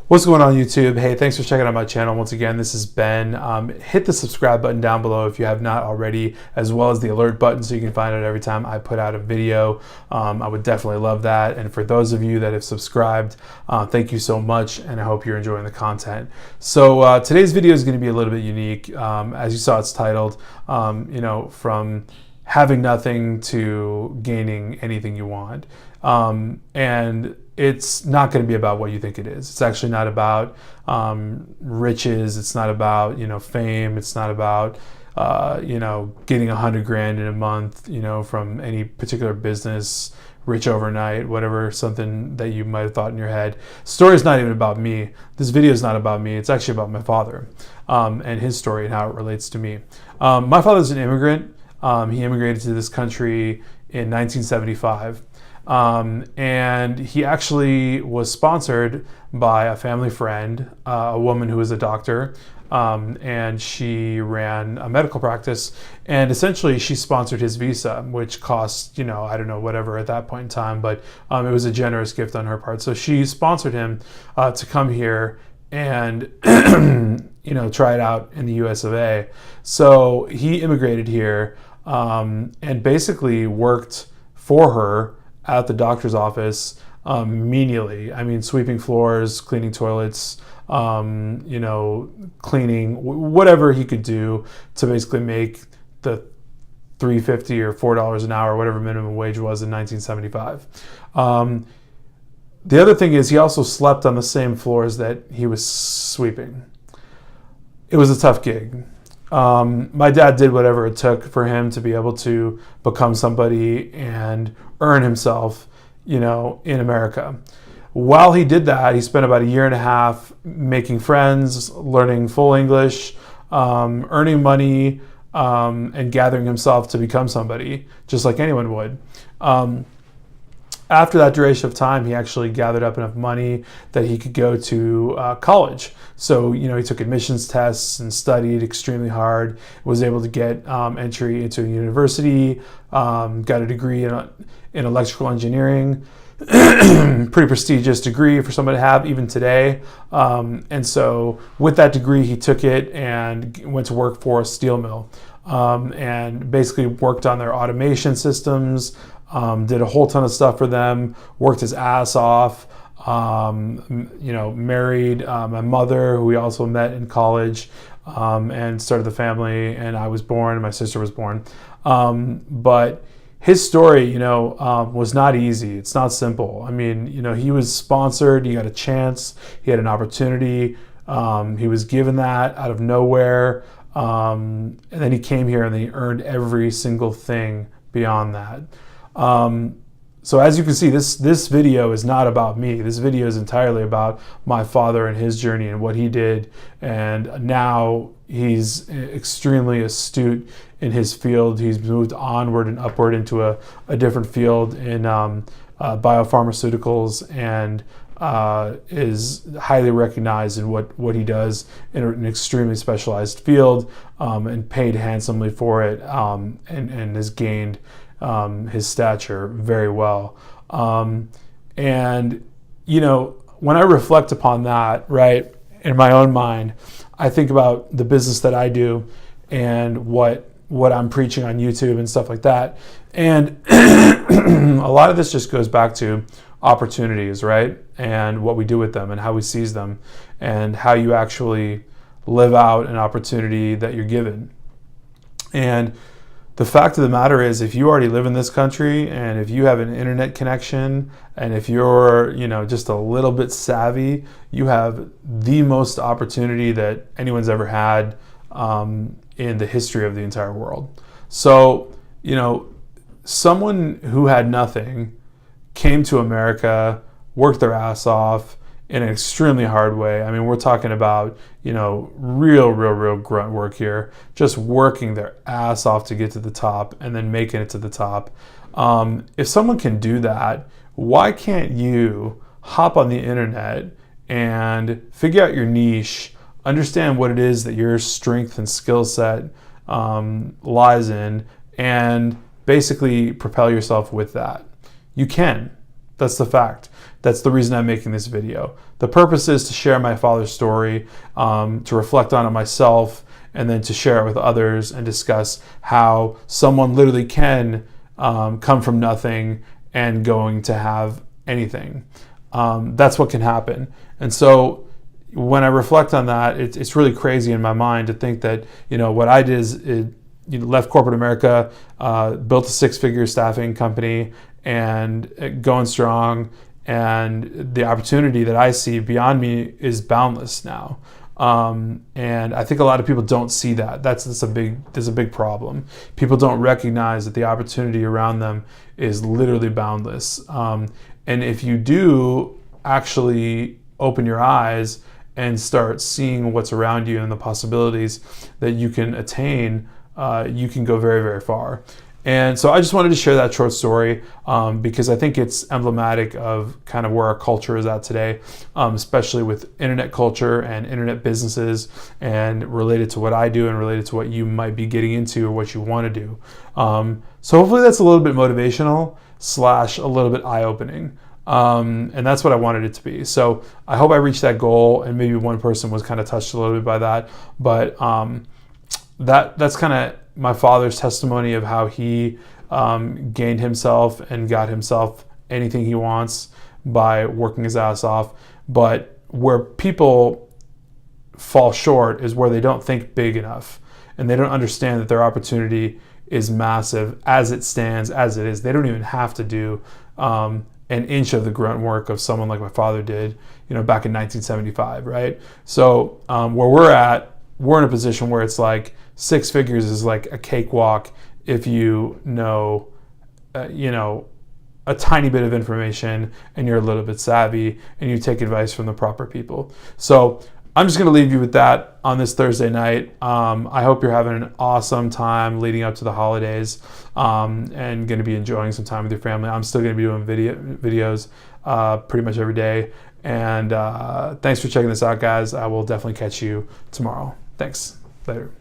What's going on YouTube? Hey, thanks for checking out my channel. Once again, this is Ben. Hit the subscribe button down below if you have not already, as well as the alert button so you can find out every time I put out a video. I would definitely love that. And for those of you that have subscribed, thank you so much, and I hope you're enjoying the content. So today's video is going to be a little bit unique. As you saw, it's titled, from having nothing to gaining anything you want. And it's not going to be about what you think it is. It's actually not about riches. It's not about, fame. It's not about, getting $100,000 in a month, from any particular business, rich overnight, whatever, something that you might have thought in your head. Story's not even about me. This video is not about me. It's actually about my father and his story and how it relates to me. My father's an immigrant. He immigrated to this country in 1975. And he actually was sponsored by a family friend, a woman who was a doctor, and she ran a medical practice, and essentially she sponsored his visa, which cost, I don't know, whatever at that point in time, but it was a generous gift on her part. So she sponsored him to come here and try it out in the US of A. So he immigrated here and basically worked for her at the doctor's office menially. I mean, sweeping floors, cleaning toilets, cleaning, whatever he could do to basically make the $3.50 or $4 an hour, whatever minimum wage was in 1975. The other thing is he also slept on the same floors that he was sweeping. It was a tough gig. My dad did whatever it took for him to be able to become somebody and earn himself, in America. While he did that, he spent about 1.5 years making friends, learning full English, earning money, and gathering himself to become somebody, just like anyone would. After that duration of time, he actually gathered up enough money that he could go to college. So, he took admissions tests and studied extremely hard, was able to get entry into a university, got a degree in electrical engineering, pretty prestigious degree for somebody to have even today. And so with that degree, he took it and went to work for a steel mill and basically worked on their automation systems, did a whole ton of stuff for them, worked his ass off, married my mother, who we also met in college, and started the family, and I was born, and my sister was born. But his story, was not easy. It's not simple. I mean, he was sponsored, he got a chance, he had an opportunity, he was given that out of nowhere, and then he came here and then he earned every single thing beyond that. So as you can see, this video is not about me. This video is entirely about my father and his journey and what he did. And now he's extremely astute in his field. He's moved onward and upward into a different field in biopharmaceuticals, and is highly recognized in what he does in an extremely specialized field, and paid handsomely for it, and has gained his stature very well. And when I reflect upon that, right, in my own mind, I think about the business that I do and what I'm preaching on YouTube and stuff like that. And a lot of this just goes back to opportunities, right? And what we do with them and how we seize them and how you actually live out an opportunity that you're given. And the fact of the matter is, if you already live in this country and if you have an internet connection and if you're, just a little bit savvy, you have the most opportunity that anyone's ever had in the history of the entire world. So, someone who had nothing came to America, worked their ass off in an extremely hard way. I mean, we're talking about, real grunt work here, just working their ass off to get to the top and then making it to the top. If someone can do that, why can't you hop on the internet and figure out your niche, understand what it is that your strength and skill set lies in, and basically propel yourself with that? You can. That's the fact. That's the reason I'm making this video. The purpose is to share my father's story, to reflect on it myself, and then to share it with others and discuss how someone literally can come from nothing and going to have anything. That's what can happen. And so when I reflect on that, it's really crazy in my mind to think that, what I did is left corporate America, built a 6-figure staffing company, and going strong. And the opportunity that I see beyond me is boundless now. And I think a lot of people don't see that. There's a big problem. People don't recognize that the opportunity around them is literally boundless. And if you do actually open your eyes and start seeing what's around you and the possibilities that you can attain, you can go very, very far. And so I just wanted to share that short story because I think it's emblematic of kind of where our culture is at today, especially with internet culture and internet businesses, and related to what I do and related to what you might be getting into or what you want to do. So hopefully that's a little bit motivational / a little bit eye-opening. And that's what I wanted it to be. So I hope I reached that goal, and maybe one person was kind of touched a little bit by that. But that's kind of my father's testimony of how he gained himself and got himself anything he wants by working his ass off. But where people fall short is where they don't think big enough, and they don't understand that their opportunity is massive as it stands, as it is. They don't even have to do an inch of the grunt work of someone like my father did, back in 1975, right? So where we're at, we're in a position where it's like 6 figures is like a cakewalk if you know, a tiny bit of information and you're a little bit savvy and you take advice from the proper people. So I'm just going to leave you with that on this Thursday night. I hope you're having an awesome time leading up to the holidays, and going to be enjoying some time with your family. I'm still going to be doing videos pretty much every day. And thanks for checking this out, guys. I will definitely catch you tomorrow. Thanks. Later.